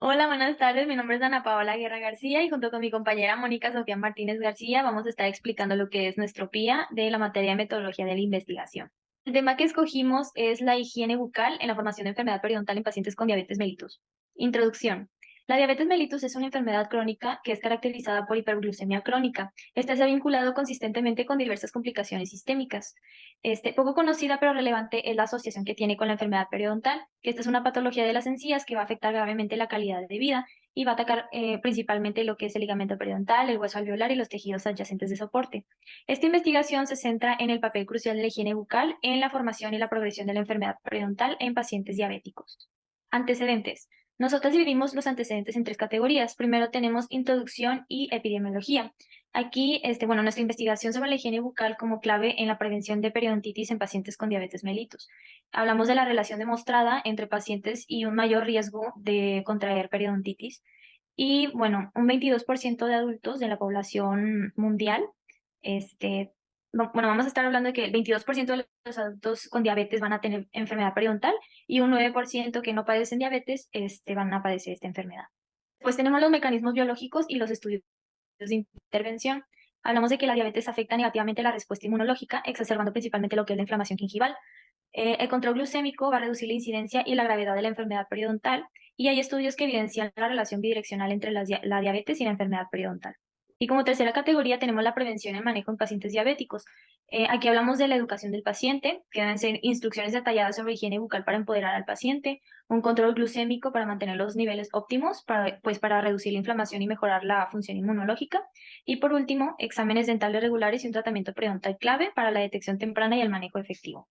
Hola, buenas tardes. Mi nombre es Ana Paola Guerra García y junto con mi compañera Mónica Sofía Martínez García vamos a estar explicando lo que es nuestro PIA de la materia de metodología de la investigación. El tema que escogimos es la higiene bucal en la formación de enfermedad periodontal en pacientes con diabetes mellitus. Introducción. La diabetes mellitus es una enfermedad crónica que es caracterizada por hiperglucemia crónica. Esta se ha vinculado consistentemente con diversas complicaciones sistémicas. Poco conocida pero relevante es la asociación que tiene con la enfermedad periodontal, que esta es una patología de las encías que va a afectar gravemente la calidad de vida y va a atacar principalmente lo que es el ligamento periodontal, el hueso alveolar y los tejidos adyacentes de soporte. Esta investigación se centra en el papel crucial de la higiene bucal en la formación y la progresión de la enfermedad periodontal en pacientes diabéticos. Antecedentes. Nosotros dividimos los antecedentes en tres categorías. Primero tenemos introducción y epidemiología. Aquí, nuestra investigación sobre la higiene bucal como clave en la prevención de periodontitis en pacientes con diabetes mellitus. Hablamos de la relación demostrada entre pacientes y un mayor riesgo de contraer periodontitis. Y bueno, un 22% de adultos de la población mundial, vamos a estar hablando de que el 22% de los adultos con diabetes van a tener enfermedad periodontal y un 9% que no padecen diabetes, van a padecer esta enfermedad. Pues tenemos los mecanismos biológicos y los estudios de intervención. Hablamos de que la diabetes afecta negativamente la respuesta inmunológica, exacerbando principalmente lo que es la inflamación gingival. El control glucémico va a reducir la incidencia y la gravedad de la enfermedad periodontal, y hay estudios que evidencian la relación bidireccional entre la diabetes y la enfermedad periodontal. Y como tercera categoría tenemos la prevención y manejo en pacientes diabéticos. Aquí hablamos de la educación del paciente, que deben ser instrucciones detalladas sobre higiene bucal para empoderar al paciente, un control glucémico para mantener los niveles óptimos, para reducir la inflamación y mejorar la función inmunológica. Y por último, exámenes dentales regulares y un tratamiento periodontal clave para la detección temprana y el manejo efectivo.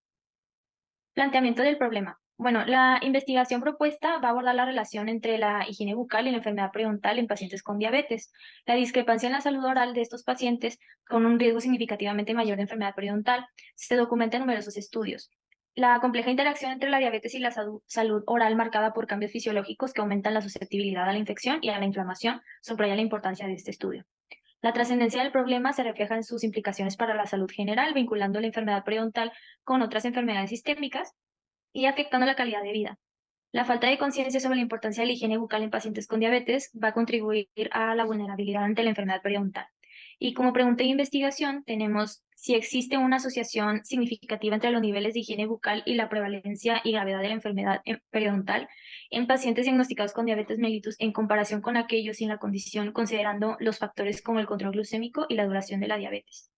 Planteamiento del problema. Bueno, la investigación propuesta va a abordar la relación entre la higiene bucal y la enfermedad periodontal en pacientes con diabetes. La discrepancia en la salud oral de estos pacientes con un riesgo significativamente mayor de enfermedad periodontal se documenta en numerosos estudios. La compleja interacción entre la diabetes y la salud oral marcada por cambios fisiológicos que aumentan la susceptibilidad a la infección y a la inflamación subraya la importancia de este estudio. La trascendencia del problema se refleja en sus implicaciones para la salud general, vinculando la enfermedad periodontal con otras enfermedades sistémicas y afectando la calidad de vida. La falta de conciencia sobre la importancia de la higiene bucal en pacientes con diabetes va a contribuir a la vulnerabilidad ante la enfermedad periodontal. Y como pregunta de investigación, tenemos si existe una asociación significativa entre los niveles de higiene bucal y la prevalencia y gravedad de la enfermedad periodontal en pacientes diagnosticados con diabetes mellitus en comparación con aquellos sin la condición, considerando los factores como el control glucémico y la duración de la diabetes.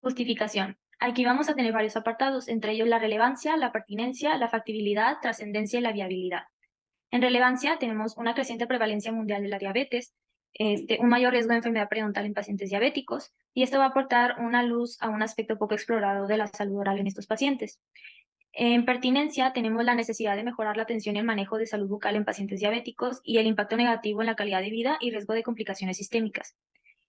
Justificación. Aquí vamos a tener varios apartados, entre ellos la relevancia, la pertinencia, la factibilidad, trascendencia y la viabilidad. En relevancia tenemos una creciente prevalencia mundial de la diabetes, un mayor riesgo de enfermedad periodontal en pacientes diabéticos, y esto va a aportar una luz a un aspecto poco explorado de la salud oral en estos pacientes. En pertinencia tenemos la necesidad de mejorar la atención y el manejo de salud bucal en pacientes diabéticos y el impacto negativo en la calidad de vida y riesgo de complicaciones sistémicas.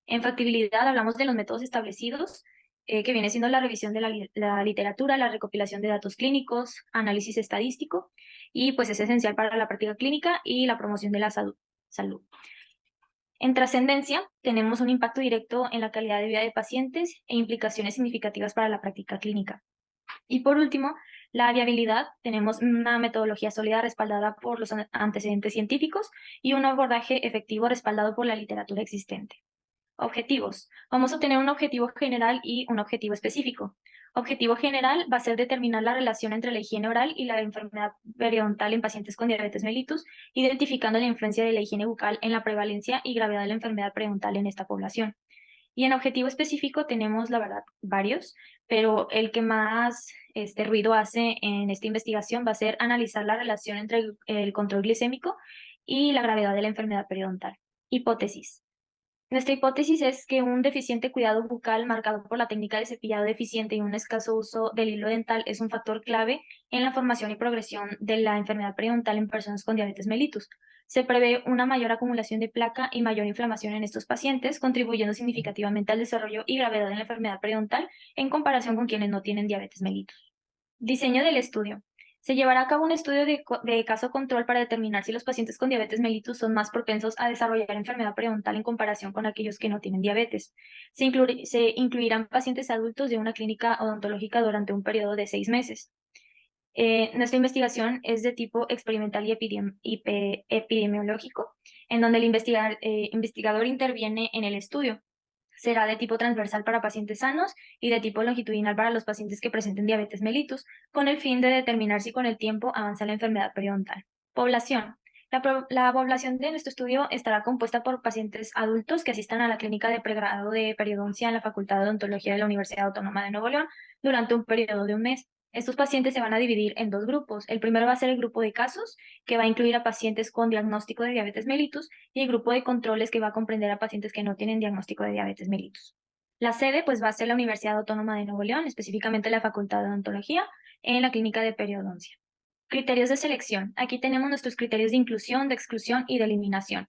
En factibilidad hablamos de los métodos establecidos, que viene siendo la revisión de la literatura, la recopilación de datos clínicos, análisis estadístico, y pues es esencial para la práctica clínica y la promoción de la salud. En trascendencia, tenemos un impacto directo en la calidad de vida de pacientes e implicaciones significativas para la práctica clínica. Y por último, la viabilidad, tenemos una metodología sólida respaldada por los antecedentes científicos y un abordaje efectivo respaldado por la literatura existente. Objetivos. Vamos a tener un objetivo general y un objetivo específico. Objetivo general va a ser determinar la relación entre la higiene oral y la enfermedad periodontal en pacientes con diabetes mellitus, identificando la influencia de la higiene bucal en la prevalencia y gravedad de la enfermedad periodontal en esta población. Y en objetivo específico tenemos, la verdad, varios, pero el que más ruido hace en esta investigación va a ser analizar la relación entre el control glicémico y la gravedad de la enfermedad periodontal. Hipótesis. Nuestra hipótesis es que un deficiente cuidado bucal marcado por la técnica de cepillado deficiente y un escaso uso del hilo dental es un factor clave en la formación y progresión de la enfermedad periodontal en personas con diabetes mellitus. Se prevé una mayor acumulación de placa y mayor inflamación en estos pacientes, contribuyendo significativamente al desarrollo y gravedad de la enfermedad periodontal en comparación con quienes no tienen diabetes mellitus. Diseño del estudio. Se llevará a cabo un estudio de caso control para determinar si los pacientes con diabetes mellitus son más propensos a desarrollar enfermedad periodontal en comparación con aquellos que no tienen diabetes. Se incluirán pacientes adultos de una clínica odontológica durante un periodo de 6 meses. Nuestra investigación es de tipo experimental y epidemiológico, en donde el investigador interviene en el estudio. Será de tipo transversal para pacientes sanos y de tipo longitudinal para los pacientes que presenten diabetes mellitus, con el fin de determinar si con el tiempo avanza la enfermedad periodontal. Población. La población de nuestro estudio estará compuesta por pacientes adultos que asistan a la clínica de pregrado de periodoncia en la Facultad de Odontología de la Universidad Autónoma de Nuevo León durante un periodo de un mes. Estos pacientes se van a dividir en dos grupos. El primero va a ser el grupo de casos, que va a incluir a pacientes con diagnóstico de diabetes mellitus, y el grupo de controles, que va a comprender a pacientes que no tienen diagnóstico de diabetes mellitus. La sede pues va a ser la Universidad Autónoma de Nuevo León, específicamente la Facultad de Odontología, en la clínica de periodoncia. Criterios de selección. Aquí tenemos nuestros criterios de inclusión, de exclusión y de eliminación.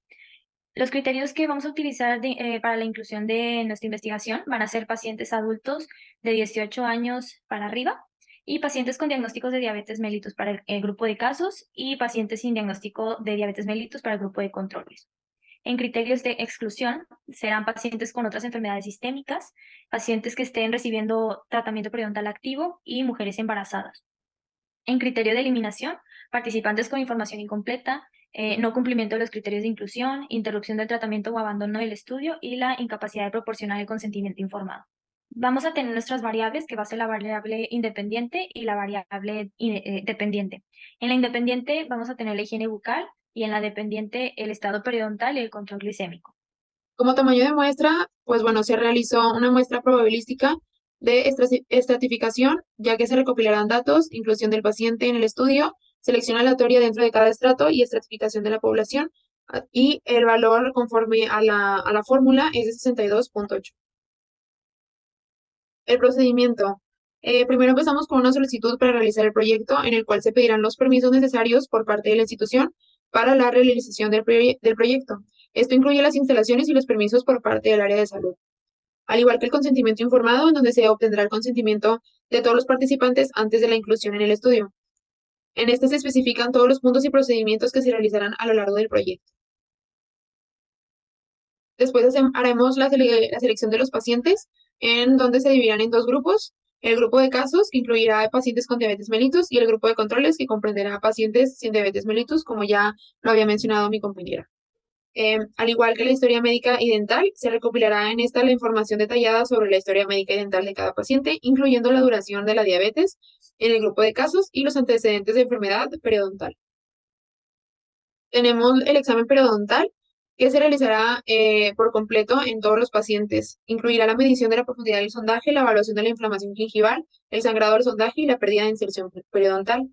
Los criterios que vamos a utilizar para la inclusión de nuestra investigación van a ser pacientes adultos de 18 años para arriba y pacientes con diagnósticos de diabetes mellitus para el grupo de casos y pacientes sin diagnóstico de diabetes mellitus para el grupo de controles. En criterios de exclusión serán pacientes con otras enfermedades sistémicas, pacientes que estén recibiendo tratamiento periodontal activo y mujeres embarazadas. En criterio de eliminación, participantes con información incompleta, no cumplimiento de los criterios de inclusión, interrupción del tratamiento o abandono del estudio y la incapacidad de proporcionar el consentimiento informado. Vamos a tener nuestras variables, que va a ser la variable independiente y la variable dependiente. En la independiente vamos a tener la higiene bucal y en la dependiente el estado periodontal y el control glicémico. Como tamaño de muestra, pues bueno, se realizó una muestra probabilística de estratificación, ya que se recopilarán datos, inclusión del paciente en el estudio, selección aleatoria dentro de cada estrato y estratificación de la población, y el valor conforme a la fórmula es de 62.8. El procedimiento. Primero empezamos con una solicitud para realizar el proyecto, en el cual se pedirán los permisos necesarios por parte de la institución para la realización del proyecto. Esto incluye las instalaciones y los permisos por parte del área de salud, al igual que el consentimiento informado, en donde se obtendrá el consentimiento de todos los participantes antes de la inclusión en el estudio. En este se especifican todos los puntos y procedimientos que se realizarán a lo largo del proyecto. Después haremos la selección de los pacientes, en donde se dividirán en dos grupos. El grupo de casos, que incluirá a pacientes con diabetes mellitus, y el grupo de controles, que comprenderá a pacientes sin diabetes mellitus, como ya lo había mencionado mi compañera. Al igual que la historia médica y dental, se recopilará en esta la información detallada sobre la historia médica y dental de cada paciente, incluyendo la duración de la diabetes en el grupo de casos y los antecedentes de enfermedad periodontal. Tenemos el examen periodontal, que se realizará por completo en todos los pacientes. Incluirá la medición de la profundidad del sondaje, la evaluación de la inflamación gingival, el sangrado del sondaje y la pérdida de inserción periodontal.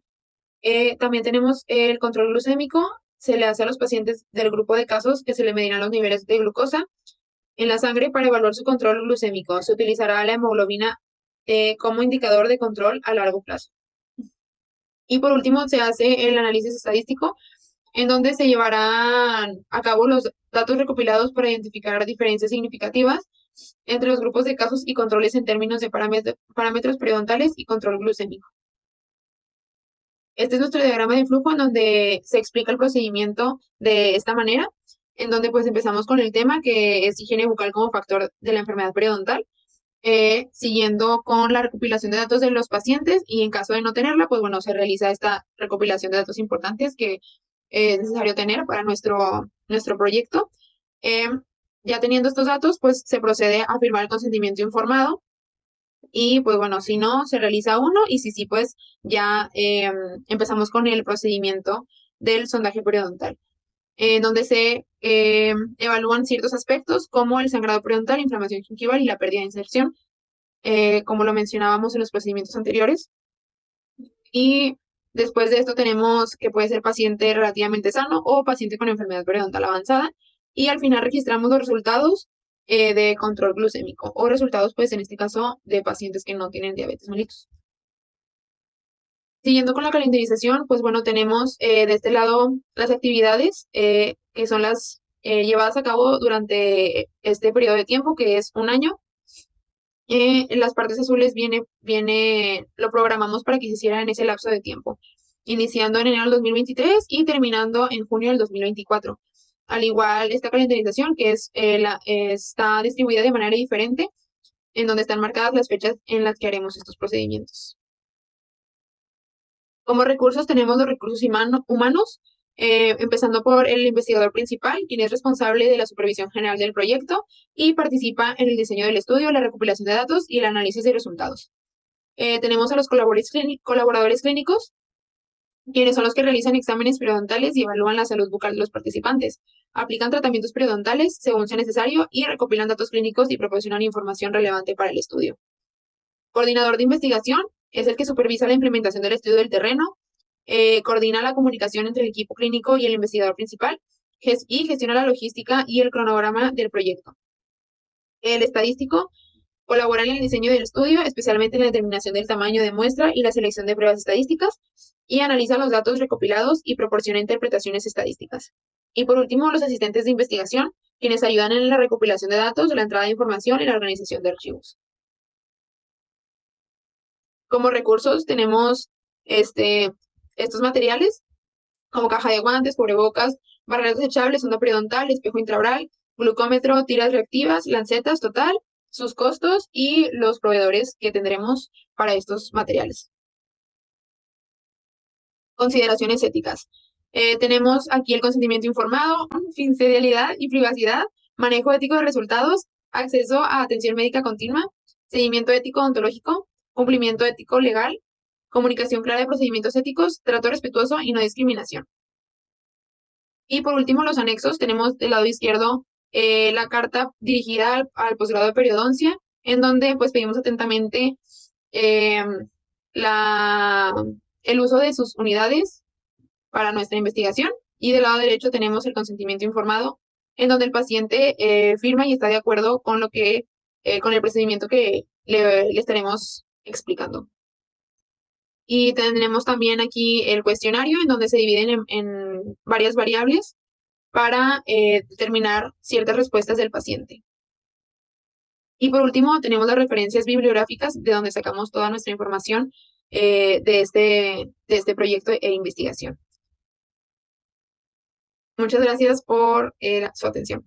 También tenemos el control glucémico. Se le hace a los pacientes del grupo de casos que se le medirán los niveles de glucosa en la sangre para evaluar su control glucémico. Se utilizará la hemoglobina como indicador de control a largo plazo. Y por último, se hace el análisis estadístico, en donde se llevarán a cabo los datos recopilados para identificar diferencias significativas entre los grupos de casos y controles en términos de parámetros periodontales y control glucémico. Este es nuestro diagrama de flujo, en donde se explica el procedimiento de esta manera, en donde pues empezamos con el tema, que es higiene bucal como factor de la enfermedad periodontal, siguiendo con la recopilación de datos de los pacientes, y en caso de no tenerla, pues bueno, se realiza esta recopilación de datos importantes que es necesario tener para nuestro proyecto. Ya teniendo estos datos, pues se procede a firmar el consentimiento informado, y pues bueno, si no, se realiza uno, y si sí, pues ya empezamos con el procedimiento del sondaje periodontal, donde se evalúan ciertos aspectos como el sangrado periodontal, inflamación gingival y la pérdida de inserción, como lo mencionábamos en los procedimientos anteriores. Y después de esto tenemos que puede ser paciente relativamente sano o paciente con enfermedad periodontal avanzada. Y al final registramos los resultados de control glucémico, o resultados, pues en este caso, de pacientes que no tienen diabetes mellitus. Siguiendo con la calendarización, pues bueno, tenemos de este lado las actividades que son las llevadas a cabo durante este periodo de tiempo, que es un año. En las partes azules lo programamos para que se hiciera en ese lapso de tiempo, iniciando en enero del 2023 y terminando en junio del 2024. Al igual, esta calendarización, que está distribuida de manera diferente, en donde están marcadas las fechas en las que haremos estos procedimientos. Como recursos tenemos los recursos humanos, empezando por el investigador principal, quien es responsable de la supervisión general del proyecto y participa en el diseño del estudio, la recopilación de datos y el análisis de resultados. Tenemos a los colaboradores clínicos, quienes son los que realizan exámenes periodontales y evalúan la salud bucal de los participantes. Aplican tratamientos periodontales según sea necesario y recopilan datos clínicos y proporcionan información relevante para el estudio. Coordinador de investigación es el que supervisa la implementación del estudio del terreno, coordina la comunicación entre el equipo clínico y el investigador principal y gestiona la logística y el cronograma del proyecto. El estadístico colabora en el diseño del estudio, especialmente en la determinación del tamaño de muestra y la selección de pruebas estadísticas, y analiza los datos recopilados y proporciona interpretaciones estadísticas. Y por último, los asistentes de investigación, quienes ayudan en la recopilación de datos, la entrada de información y la organización de archivos. Como recursos tenemos estos materiales, como caja de guantes, cubrebocas, barreras desechables, sonda periodontal, espejo intraoral, glucómetro, tiras reactivas, lancetas total, sus costos y los proveedores que tendremos para estos materiales. Consideraciones éticas. Tenemos aquí el consentimiento informado, confidencialidad y privacidad, manejo ético de resultados, acceso a atención médica continua, seguimiento ético ontológico, cumplimiento ético legal, comunicación clara de procedimientos éticos, trato respetuoso y no discriminación. Y por último, los anexos. Tenemos del lado izquierdo la carta dirigida al posgrado de periodoncia, en donde pues pedimos atentamente el uso de sus unidades para nuestra investigación. Y del lado derecho tenemos el consentimiento informado, en donde el paciente firma y está de acuerdo con con el procedimiento que le estaremos explicando. Y tendremos también aquí el cuestionario, en donde se dividen en varias variables para determinar ciertas respuestas del paciente. Y por último, tenemos las referencias bibliográficas de donde sacamos toda nuestra información de este proyecto e investigación. Muchas gracias por su atención.